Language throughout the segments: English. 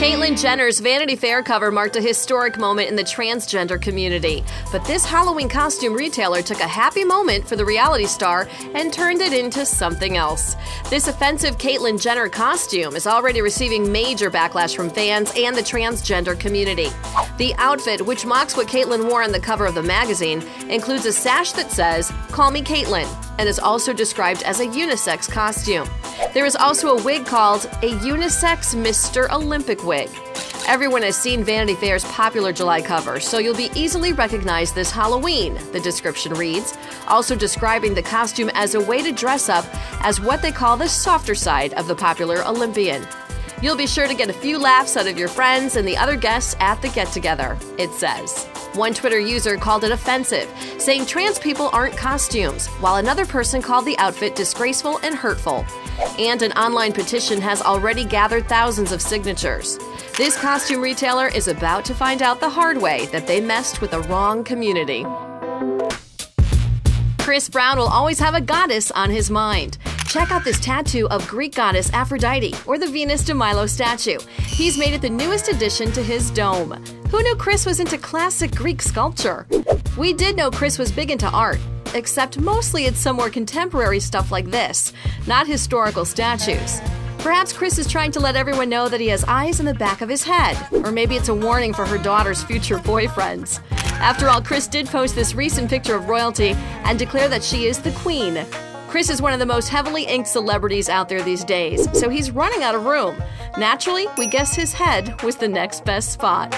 Caitlyn Jenner's Vanity Fair cover marked a historic moment in the transgender community. But this Halloween costume retailer took a happy moment for the reality star and turned it into something else. This offensive Caitlyn Jenner costume is already receiving major backlash from fans and the transgender community. The outfit, which mocks what Caitlyn wore on the cover of the magazine, includes a sash that says, "Call me Caitlyn," and is also described as a unisex costume. There is also a wig called a unisex Mr. Olympic wig. Everyone has seen Vanity Fair's popular July cover, so you'll be easily recognize this Halloween, the description reads, also describing the costume as a way to dress up as what they call the softer side of the popular Olympian. You'll be sure to get a few laughs out of your friends and the other guests at the get-together, it says. One Twitter user called it offensive, saying trans people aren't costumes, while another person called the outfit disgraceful and hurtful. And an online petition has already gathered thousands of signatures. This costume retailer is about to find out the hard way that they messed with the wrong community. Chris Brown will always have a goddess on his mind. Check out this tattoo of Greek goddess Aphrodite, or the Venus de Milo statue. He's made it the newest addition to his dome. Who knew Chris was into classic Greek sculpture? We did know Chris was big into art, except mostly it's some more contemporary stuff like this, not historical statues. Perhaps Chris is trying to let everyone know that he has eyes in the back of his head, or maybe it's a warning for her daughter's future boyfriends. After all, Chris did post this recent picture of royalty and declare that she is the queen. Chris is one of the most heavily inked celebrities out there these days, so he's running out of room. Naturally, we guess his head was the next best spot.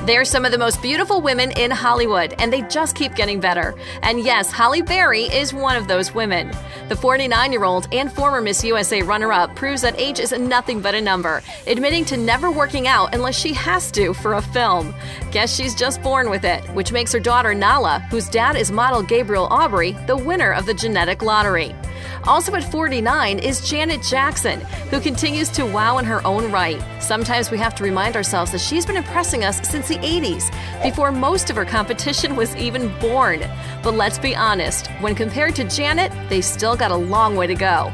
They're some of the most beautiful women in Hollywood, and they just keep getting better. And yes, Halle Berry is one of those women. The 49-year-old and former Miss USA runner-up proves that age is nothing but a number, admitting to never working out unless she has to for a film. Guess she's just born with it, which makes her daughter Nahla, whose dad is model Gabriel Aubry, the winner of the genetic lottery. Also at 49 is Janet Jackson, who continues to wow in her own right. Sometimes we have to remind ourselves that she's been impressing us since the 80s, before most of her competition was even born. But let's be honest, when compared to Janet, they still got a long way to go.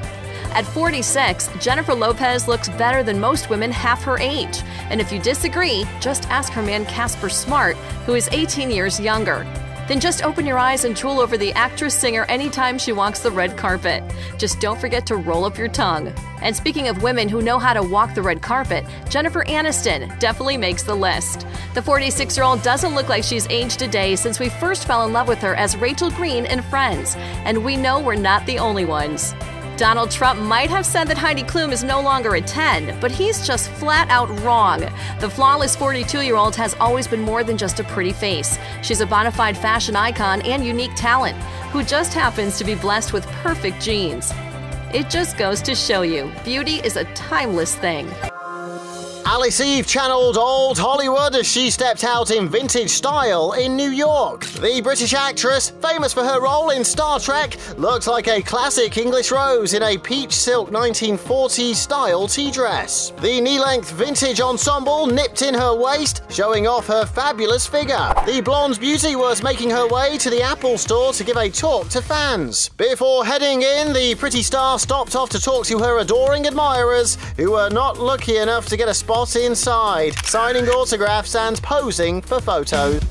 At 46, Jennifer Lopez looks better than most women half her age. And if you disagree, just ask her man Casper Smart, who is 18 years younger. Then just open your eyes and drool over the actress-singer anytime she walks the red carpet. Just don't forget to roll up your tongue. And speaking of women who know how to walk the red carpet, Jennifer Aniston definitely makes the list. The 46-year-old doesn't look like she's aged a day since we first fell in love with her as Rachel Green in Friends, and we know we're not the only ones. Donald Trump might have said that Heidi Klum is no longer a 10, but he's just flat out wrong. The flawless 42-year-old has always been more than just a pretty face. She's a bona fide fashion icon and unique talent, who just happens to be blessed with perfect genes. It just goes to show you, beauty is a timeless thing. Alice Eve channeled old Hollywood as she stepped out in vintage style in New York. The British actress, famous for her role in Star Trek, looked like a classic English rose in a peach silk 1940s style tea dress. The knee-length vintage ensemble nipped in her waist, showing off her fabulous figure. The blonde beauty was making her way to the Apple store to give a talk to fans. Before heading in, the pretty star stopped off to talk to her adoring admirers, who were not lucky enough to get a spot inside, signing autographs and posing for photos.